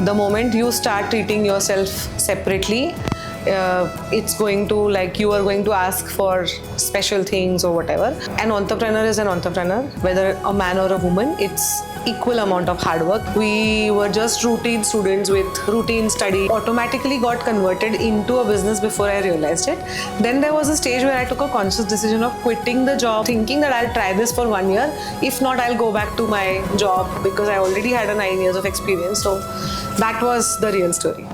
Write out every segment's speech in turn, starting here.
The moment you start treating yourself separately, it's going to, like, you are going to ask for special things or whatever. An entrepreneur is an entrepreneur, whether a man or a woman. It's equal amount of hard work. We were just routine students with routine study, automatically got converted into a business before I realized it. Then there was a stage where I took a conscious decision of quitting the job, thinking that I'll try this for 1 year. If not, I'll go back to my job, because I already had a 9 years of experience. So that was the real story.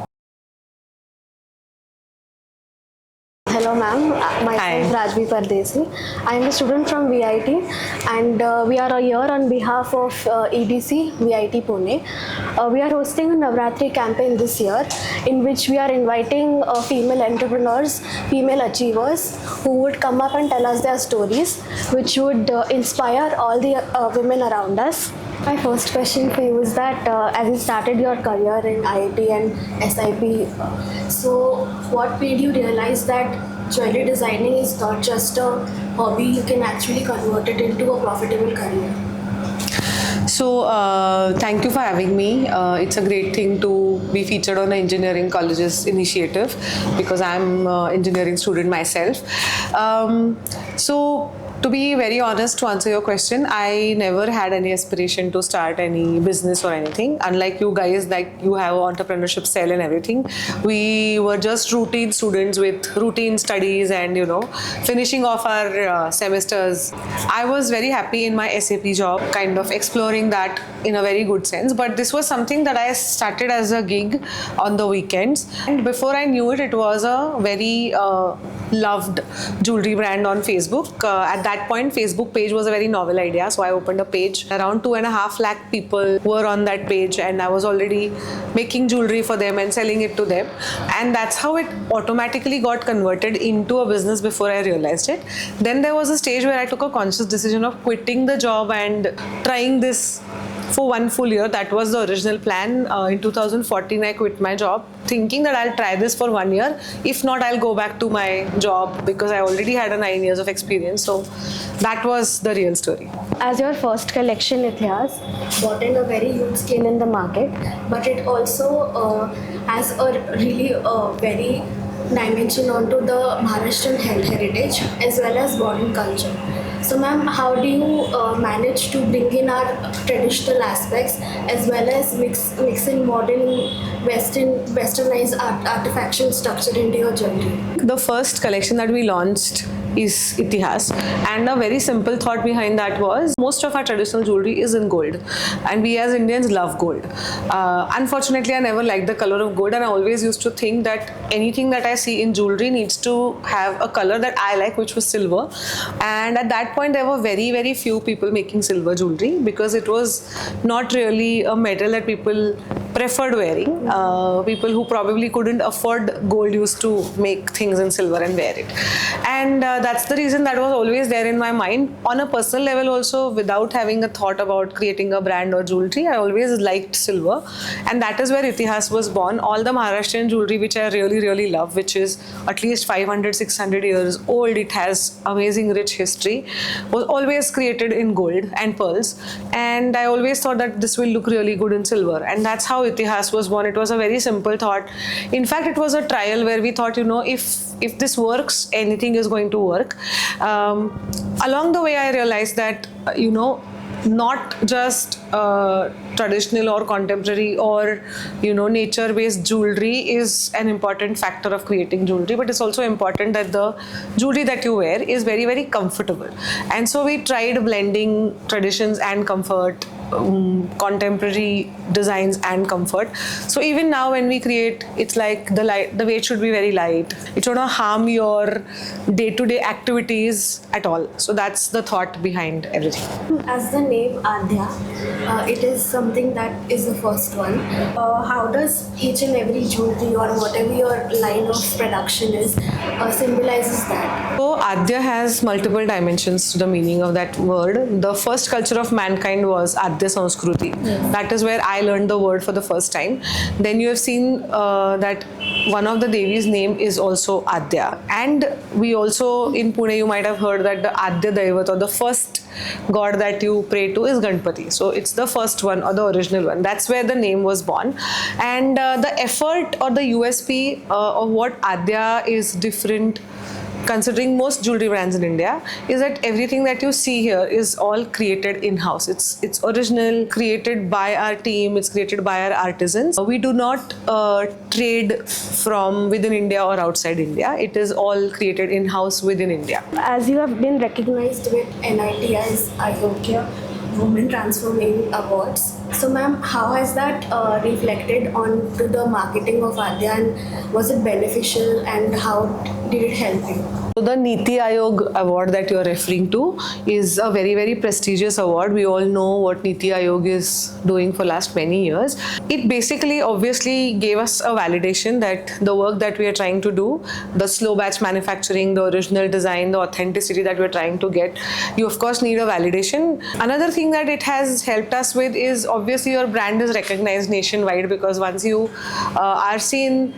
Hello ma'am, myself Rajvi Pardesi. I am a student from VIT and we are here on behalf of EDC VIT Pune. We are hosting a Navratri campaign this year in which we are inviting female entrepreneurs, female achievers who would come up and tell us their stories, which would inspire all the women around us. My first question for you is that as you started your career in IIT and SIP, so what made you realize that jewelry designing is not just a hobby, you can actually convert it into a profitable career? So thank you for having me. It's a great thing to be featured on the Engineering Colleges initiative, because I'm an engineering student myself. So to be very honest, to answer your question, I never had any aspiration to start any business or anything. Unlike you guys, like, you have entrepreneurship cell and everything. We were just routine students with routine studies and, finishing off our semesters. I was very happy in my SAP job, kind of exploring that in a very good sense. But this was something that I started as a gig on the weekends. And before I knew it, it was a very loved jewelry brand on Facebook. At that point, Facebook page was a very novel idea, so I opened a page. Around 2.5 lakh people were on that page, and I was already making jewelry for them and selling it to them. And that's how it automatically got converted into a business before I realized it. Then there was a stage where I took a conscious decision of quitting the job and trying this for 1 full year. That was the original plan. In 2014, I quit my job, thinking that I'll try this for 1 year. If not, I'll go back to my job, because I already had a 9 years of experience. So that was the real story. As your first collection, Itihas bought in a very huge scale in the market, but it also has a really very dimension onto the Maharashtrian heritage as well as modern culture. So ma'am, how do you manage to bring in our traditional aspects as well as mix in modern westernized artifactual structure into your jewelry? The first collection that we launched is Itihas, and a very simple thought behind that was, most of our traditional jewelry is in gold, and we as Indians love gold. Unfortunately, I never liked the color of gold, and I always used to think that anything that I see in jewelry needs to have a color that I like, which was silver. And at that point, there were very, very few people making silver jewelry, because it was not really a metal that people preferred wearing. People who probably couldn't afford gold used to make things in silver and wear it. And that's the reason that was always there in my mind. On a personal level also, without having a thought about creating a brand or jewelry, I always liked silver. And that is where Itihas was born. All the Maharashtrian jewelry, which I really, really love, which is at least 500, 600 years old, it has amazing rich history, was always created in gold and pearls. And I always thought that this will look really good in silver. And that's how Itihas was born. It was a very simple thought. In fact, it was a trial where we thought, if this works, anything is going to work. Along the way, I realized that, not just traditional or contemporary or nature-based jewelry is an important factor of creating jewelry, but it's also important that the jewelry that you wear is very, very comfortable. And so we tried blending traditions and comfort, contemporary designs and comfort. So even now when we create, it's like the weight should be very light. It should not harm your day-to-day activities at all. So that's the thought behind everything. As the name Adya, it is something that is the first one. How does each and every jewelry or whatever your line of production is symbolizes that? So Adya has multiple dimensions to the meaning of that word. The first culture of mankind was Adya Sanskruti. Yes. That is where I learned the word for the first time. Then you have seen that one of the Devi's name is also Adya. And we also, in Pune, you might have heard that the Adya Daivat, or the first god that you pray to is Ganpati. So it's the first one or the original one. That's where the name was born. And the effort or the USP of what Adya is different considering most jewelry brands in India is that everything that you see here is all created in-house. It's original, created by our team, it's created by our artisans. We do not trade from within India or outside India. It is all created in-house within India. As you have been recognized with NITI's Ayodhya Women Transforming Awards. So ma'am, how has that reflected on to the marketing of Adya, and was it beneficial, and how did it help you? So the Niti Aayog award that you are referring to is a very, very prestigious award. We all know what Niti Aayog is doing for last many years. It basically obviously gave us a validation that the work that we are trying to do, the slow batch manufacturing, the original design, the authenticity that we're trying to get, you of course need a validation. Another thing that it has helped us with is obviously your brand is recognized nationwide, because once you are seen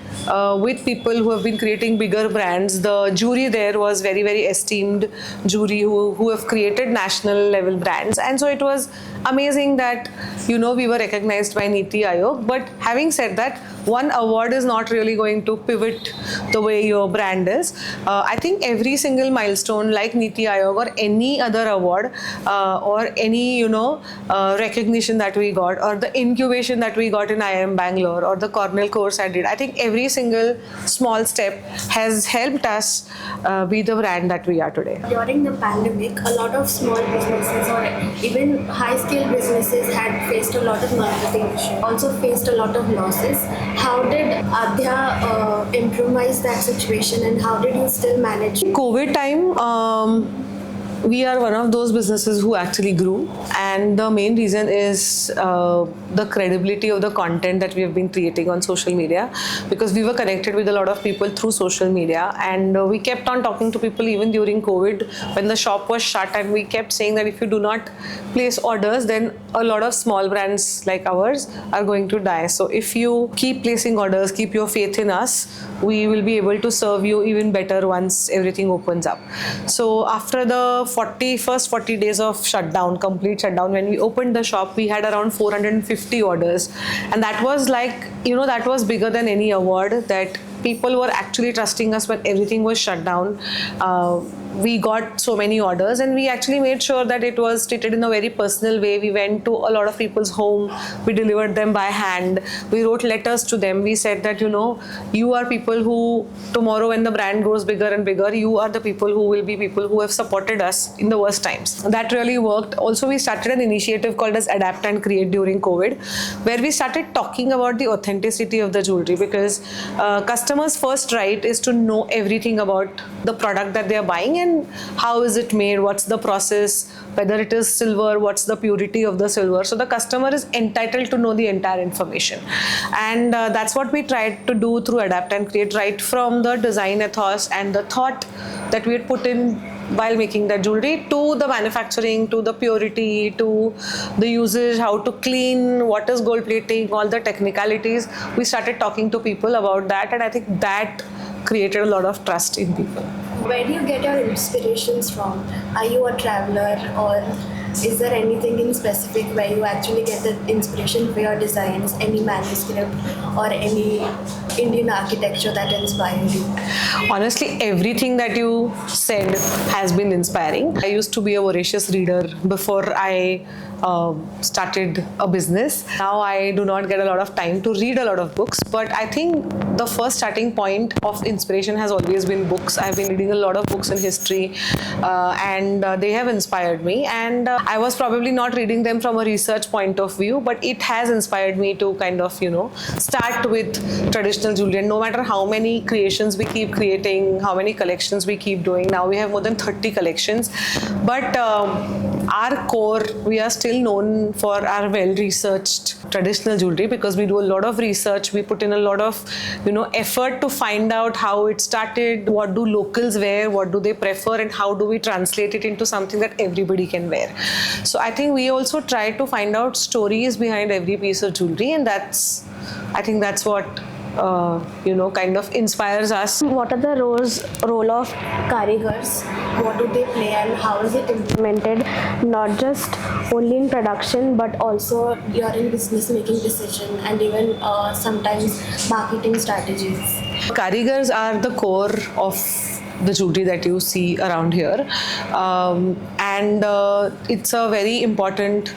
with people who have been creating bigger brands, the jury there was very, very esteemed jury who have created national level brands. And so it was amazing that, you know, we were recognized by Niti Aayog. But having said that, one award is not really going to pivot the way your brand is. I think every single milestone like Niti Aayog or any other award or any, you know, recognition that we got, or the incubation that we got in IIM Bangalore, or the Cornell course I did, I think every single small step has helped us be the brand that we are today. During the pandemic, a lot of small businesses or even high-scale businesses had faced a lot of marketing issues, also faced a lot of losses. How did Adya improvise that situation, and how did you still manage? COVID time, we are one of those businesses who actually grew, and the main reason is the credibility of the content that we have been creating on social media, because we were connected with a lot of people through social media, and we kept on talking to people even during COVID when the shop was shut, and we kept saying that if you do not place orders, then a lot of small brands like ours are going to die. So if you keep placing orders, keep your faith in us, we will be able to serve you even better once everything opens up. So after the first 40 days of shutdown, complete shutdown, when we opened the shop, we had around 450 orders, and that was like, you know, that was bigger than any award, that people were actually trusting us when everything was shut down. We got so many orders, and we actually made sure that it was treated in a very personal way. We went to a lot of people's home, we delivered them by hand, we wrote letters to them. We said that, you know, you are people who tomorrow when the brand grows bigger and bigger, you are the people who will be people who have supported us in the worst times. That really worked. Also, we started an initiative called as Adapt and Create during COVID, where we started talking about the authenticity of the jewelry, because customers' first right is to know everything about the product that they are buying, and how is it made, what's the process, whether it is silver, what's the purity of the silver. So the customer is entitled to know the entire information, and that's what we tried to do through Adapt and Create, right from the design ethos and the thought that we had put in while making that jewelry, to the manufacturing, to the purity, to the usage, how to clean, what is gold plating, all the technicalities. We started talking to people about that, and I think that created a lot of trust in people. Where do you get your inspirations from? Are you a traveler, or is there anything in specific where you actually get the inspiration for your designs, any manuscript or any Indian architecture that inspired you? Honestly, everything that you said has been inspiring. I used to be a voracious reader before I started a business. Now I do not get a lot of time to read a lot of books, but I think the first starting point of inspiration has always been books. I've been reading a lot of books in history, and they have inspired me, and I was probably not reading them from a research point of view, but it has inspired me to kind of, you know, start with traditional jewelry. And no matter how many creations we keep creating, how many collections we keep doing, now we have more than 30 collections, but our core, we are still known for our well-researched traditional jewelry, because we do a lot of research, we put in a lot of, you know, effort to find out how it started, what do locals wear, what do they prefer, and how do we translate it into something that everybody can wear. So I think we also try to find out stories behind every piece of jewelry, and I think that's what kind of inspires us. What are the role of karigars? What do they play and how is it implemented? Not just only in production but also during business making decision and even sometimes marketing strategies. Karigars are the core of the jewelry that you see around here, and it's a very important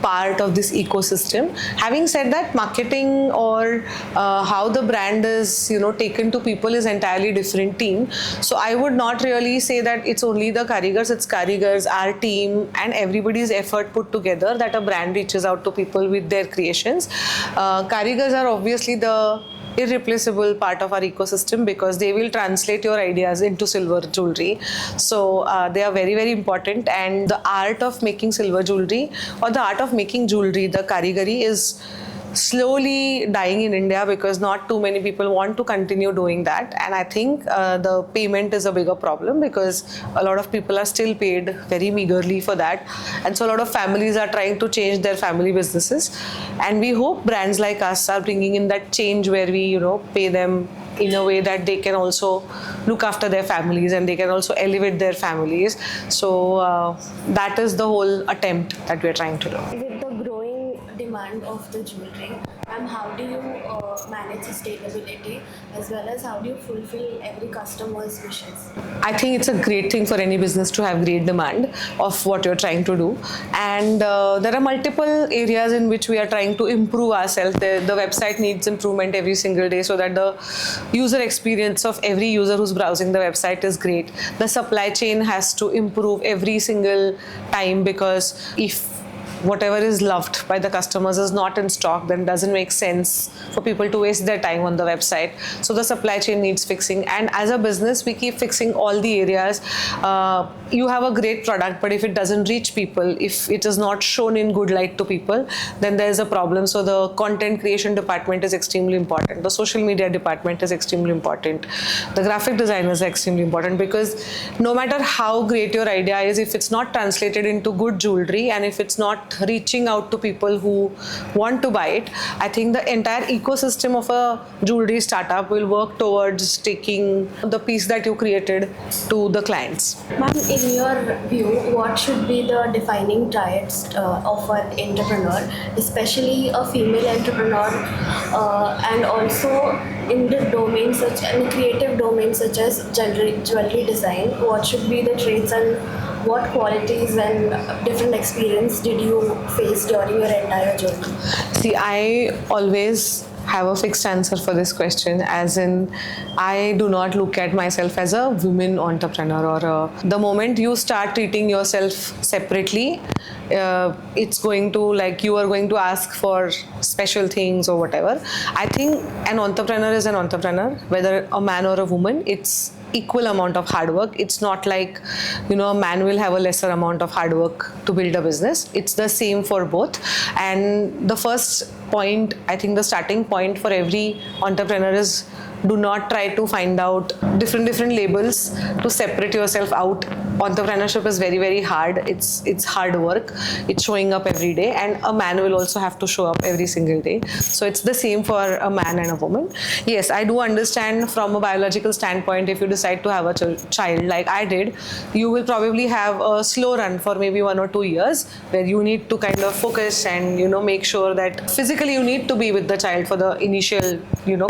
part of this ecosystem. Having said that, marketing or how the brand is taken to people is entirely different team. So I would not really say that it's only the karigars. It's karigars, our team, and everybody's effort put together that a brand reaches out to people with their creations. Karigars are obviously the irreplaceable part of our ecosystem because they will translate your ideas into silver jewelry. So they are very, very important. And the art of making silver jewelry or the art of making jewelry, the karigari, is slowly dying in India because not too many people want to continue doing that. And I think the payment is a bigger problem because a lot of people are still paid very meagerly for that. And so a lot of families are trying to change their family businesses. And we hope brands like us are bringing in that change where we, pay them in a way that they can also look after their families and they can also elevate their families. So that is the whole attempt that we're trying to do. With the growing demand of the jewelry, how do you manage sustainability as well as how do you fulfill every customer's wishes? I think it's a great thing for any business to have great demand of what you're trying to do. And there are multiple areas in which we are trying to improve ourselves. The website needs improvement every single day so that the user experience of every user who's browsing the website is great. The supply chain has to improve every single time because if whatever is loved by the customers is not in stock, then it doesn't make sense for people to waste their time on the website. So the supply chain needs fixing, and as a business we keep fixing all the areas. You have a great product, but if it doesn't reach people, if it is not shown in good light to people, then there is a problem. So the content creation department is extremely important, the social media department is extremely important, the graphic design is extremely important, because no matter how great your idea is, if it's not translated into good jewelry and if it's not reaching out to people who want to buy it, I think the entire ecosystem of a jewelry startup will work towards taking the piece that you created to the clients. Ma'am, in your view, what should be the defining traits of an entrepreneur, especially a female entrepreneur, and also in the domain in the creative domain such as jewelry design? What should be the traits and what qualities and different experience did you face during your entire journey? See, I always have a fixed answer for this question, as in I do not look at myself as a women entrepreneur or the moment you start treating yourself separately, it's going to, like, you are going to ask for special things or whatever. I think an entrepreneur is an entrepreneur, whether a man or a woman. It's equal amount of hard work. It's not like, a man will have a lesser amount of hard work to build a business. It's the same for both. And the first point, I think the starting point for every entrepreneur is, do not try to find out different labels to separate yourself out. Entrepreneurship is very, very hard. It's hard work. It's showing up every day, and a man will also have to show up every single day. So it's the same for a man and a woman. Yes, I do understand from a biological standpoint, if you decide to have a child like I did, you will probably have a slow run for maybe 1 or 2 years where you need to kind of focus and make sure that physically you need to be with the child for the initial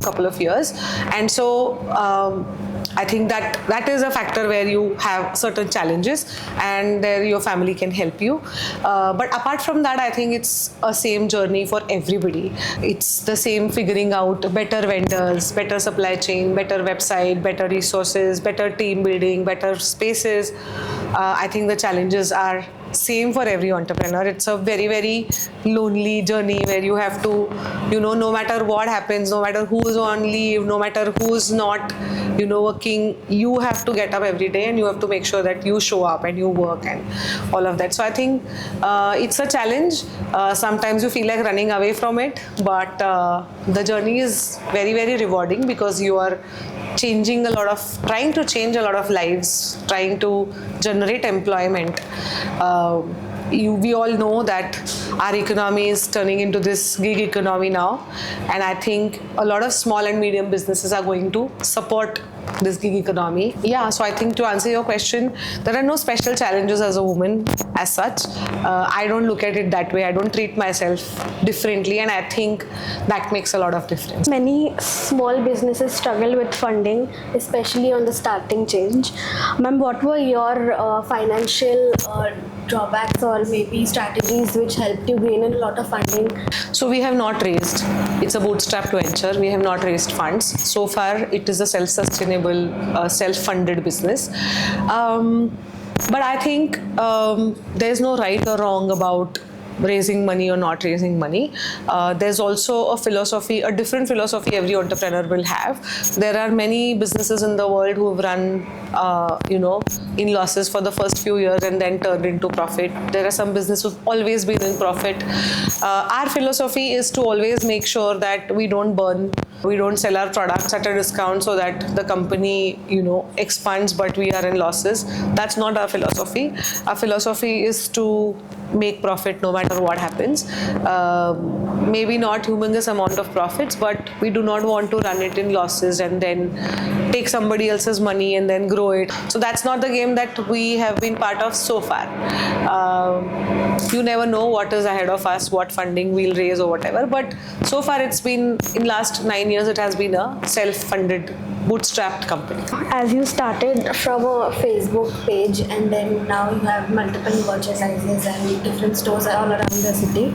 couple of years. And so I think that is a factor where you have certain challenges and there your family can help you. But apart from that, I think it's a same journey for everybody. It's the same figuring out better vendors, better supply chain, better website, better resources, better team building, better spaces. I think the challenges are same for every entrepreneur. It's a very, very lonely journey where you have to, no matter what happens, no matter who's on leave, no matter who's not, working, you have to get up every day and you have to make sure that you show up and you work and all of that. So I think it's a challenge. Sometimes you feel like running away from it, but the journey is very, very rewarding because you are trying to change a lot of lives, trying to generate employment. We all know that our economy is turning into this gig economy now, and I think a lot of small and medium businesses are going to support this gig economy. Yeah, so I think to answer your question, there are no special challenges as a woman as such. I don't look at it that way. I don't treat myself differently, and I think that makes a lot of difference. Many small businesses struggle with funding, especially on the starting change. Ma'am, what were your financial drawbacks or maybe strategies which helped you gain a lot of funding? So we have not raised, it's a bootstrapped venture. We have not raised funds. So far, it is a self-sustainable, self-funded business. But I think there's no right or wrong about raising money or not raising money. There's also a philosophy, a different philosophy every entrepreneur will have. There are many businesses in the world who have run, in losses for the first few years and then turned into profit. There are some businesses who've always been in profit. Our philosophy is to always make sure that we don't burn. We don't sell our products at a discount so that the company, expands, but we are in losses. That's not our philosophy. Our philosophy is to make profit no matter what happens. Maybe not humongous amount of profits, but we do not want to run it in losses and then take somebody else's money and then grow it. So that's not the game that we have been part of so far. You never know what is ahead of us, what funding we'll raise or whatever, but so far it's been, in last 9 years, it has been a self-funded, bootstrapped company. As you started from a Facebook page and then now you have multiple merchandises and different stores all around the city.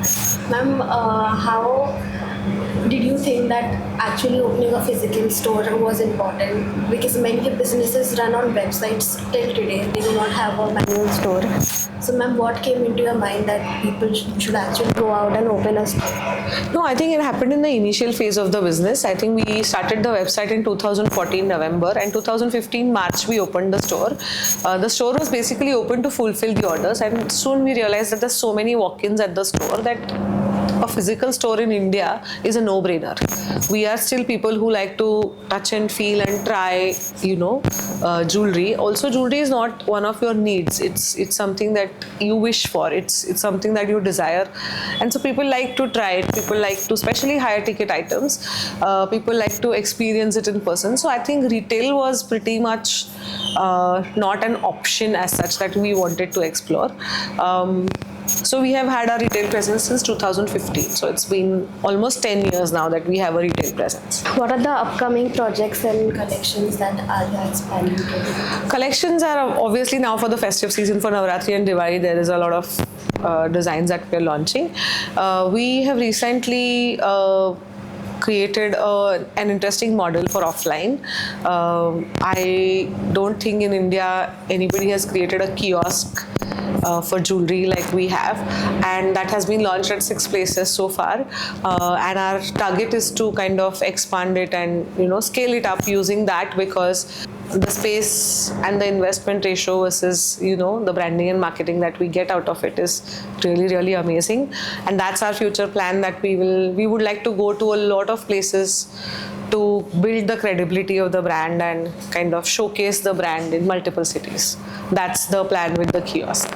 Ma'am, how did you think that actually opening a physical store was important? Because many businesses run on websites till today. They do not have a manual store. So ma'am, what came into your mind that people should actually go out and open a store? No, I think it happened in the initial phase of the business. I think we started the website in 2014 November, and 2015 March we opened the store. The store was basically open to fulfill the orders, and soon we realized that there's so many walk-ins at the store that a physical store in India is a no-brainer. We are still people who like to touch and feel and try, jewelry. Also, jewelry is not one of your needs. It's something that you wish for. It's something that you desire, and so people like to try it. People like to, especially higher ticket items. People like to experience it in person. So I think retail was pretty much not an option as such that we wanted to explore. So we have had our retail presence since 2015. So it's been almost 10 years now that we have a retail presence. What are the upcoming projects and collections that Arya is planning to do? Collections are obviously now for the festive season, for Navratri and Diwali. There is a lot of designs that we're launching. We have recently created an interesting model for offline. I don't think in India anybody has created a kiosk for jewelry like we have, and that has been launched at 6 places so far, and our target is to kind of expand it and scale it up using that, because the space and the investment ratio versus the branding and marketing that we get out of it is really, really amazing. And that's our future plan, that we would like to go to a lot of places to build the credibility of the brand and kind of showcase the brand in multiple cities. That's the plan with the kiosk.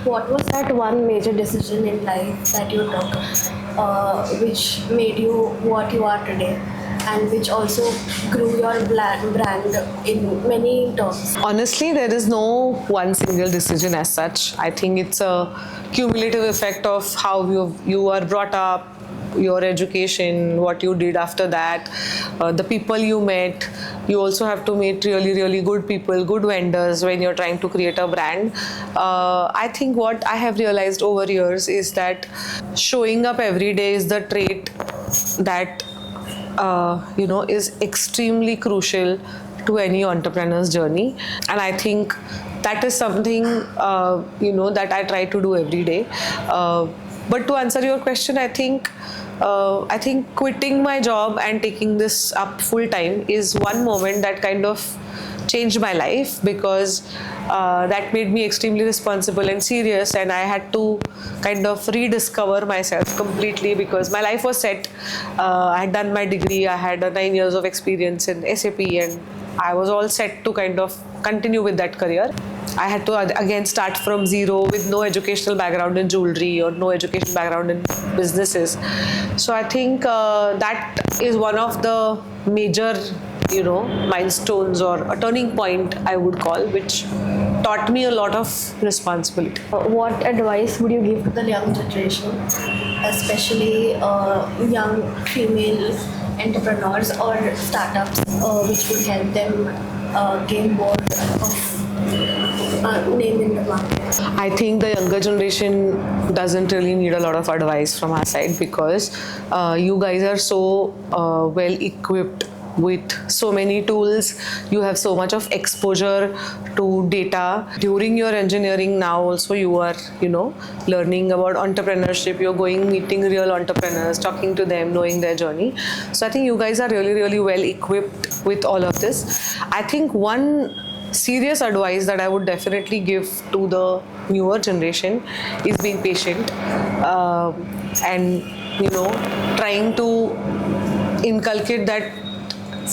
What was that one major decision in life that you took which made you what you are today, and which also grew your brand in many terms? Honestly, there is no one single decision as such. I think it's a cumulative effect of how you are brought up, your education, what you did after that, the people you met. You also have to meet really, really good people, good vendors when you're trying to create a brand. I think what I have realized over years is that showing up every day is the trait that is extremely crucial to any entrepreneur's journey. And I think that is something that I try to do every day. But to answer your question, I think quitting my job and taking this up full time is one moment that kind of changed my life, because that made me extremely responsible and serious, and I had to kind of rediscover myself completely, because my life was set. I had done my degree, I had 9 years of experience in SAP, and I was all set to kind of continue with that career. I had to again start from zero with no educational background in jewelry or no educational background in businesses. So I think that is one of the major, milestones or a turning point, I would call, which taught me a lot of responsibility. What advice would you give to the young generation, especially young female entrepreneurs or startups, which would help them gain more of name in the market? I think the younger generation doesn't really need a lot of advice from our side, because you guys are so well equipped with so many tools. You have so much of exposure to data. During your engineering now also you are, learning about entrepreneurship. You're going, meeting real entrepreneurs, talking to them, knowing their journey. So I think you guys are really, really well equipped with all of this. I think one serious advice that I would definitely give to the newer generation is being patient, and trying to inculcate that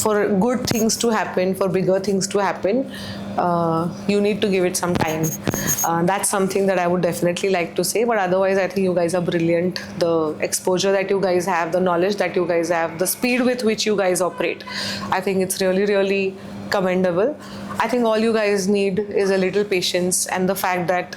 for good things to happen, for bigger things to happen, you need to give it some time. That's something that I would definitely like to say. But otherwise, I think you guys are brilliant. The exposure that you guys have, the knowledge that you guys have, the speed with which you guys operate, I think it's really, really commendable. I think all you guys need is a little patience, and the fact that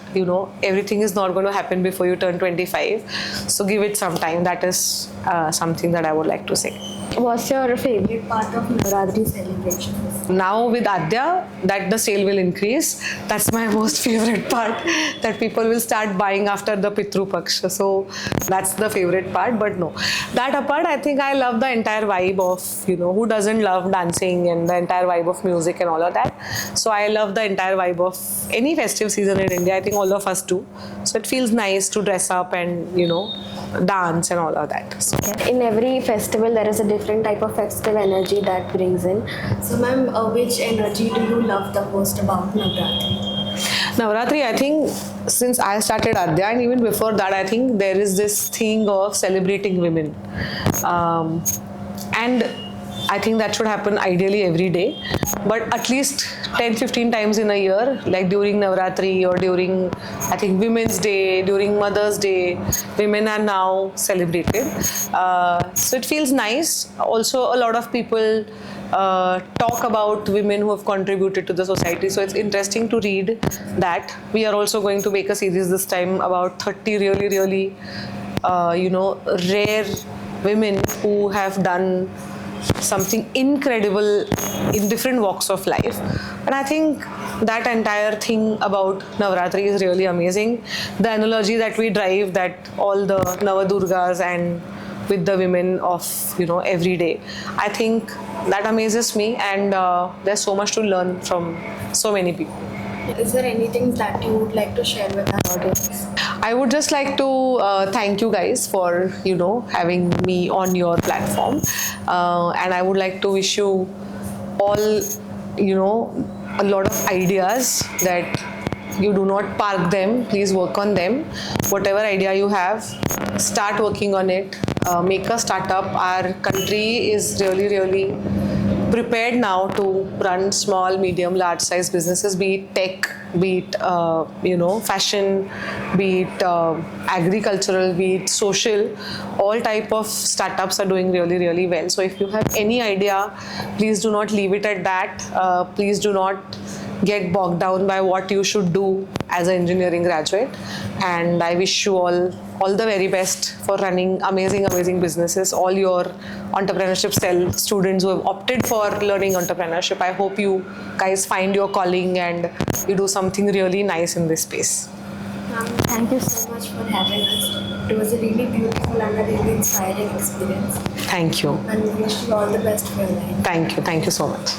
everything is not going to happen before you turn 25. So give it some time. That is something that I would like to say. What's your favorite part of Navratri celebrations? Now with Adya, that the sale will increase. That's my most favorite part, that people will start buying after the Pitru Paksha. So that's the favorite part. But no, that apart, I think I love the entire vibe of, who doesn't love dancing and the entire vibe of music and all of that. So I love the entire vibe of any festive season in India. I think all of us do. So it feels nice to dress up and, dance and all of that. So. In every festival, there is a different type of festive energy that brings in. So, ma'am, which energy do you love the most about Navratri? Navratri, I think since I started Adya, and even before that, I think there is this thing of celebrating women. And I think that should happen ideally every day, but at least 10-15 times in a year, like during Navratri or during, I think, Women's Day, during Mother's Day, women are now celebrated. So it feels nice. Also, a lot of people talk about women who have contributed to the society. So it's interesting to read that. We are also going to make a series this time about 30 really, really, rare women who have done something incredible in different walks of life. And I think that entire thing about Navratri is really amazing. The analogy that we drive, that all the Navadurgas and with the women of every day, I think that amazes me, and there's so much to learn from so many people. Is there anything that you would like to share with our audience? I would just like to thank you guys for having me on your platform, and I would like to wish you all a lot of ideas, that you do not park them. Please work on them. Whatever idea you have, start working on it. Make a startup. Our country is really, really prepared now to run small, medium, large size businesses, be it tech, be it fashion, be it agricultural, be it social. All type of startups are doing really, really well. So if you have any idea, please do not leave it at that. Please do not get bogged down by what you should do as an engineering graduate. And I wish you all the very best for running amazing businesses. All your entrepreneurship cell students who have opted for learning entrepreneurship, I hope you guys find your calling and you do something really nice in this space. Thank you so much for having us. It was a really beautiful and a really inspiring experience. Thank you. And we wish you all the best for your life. Thank you so much.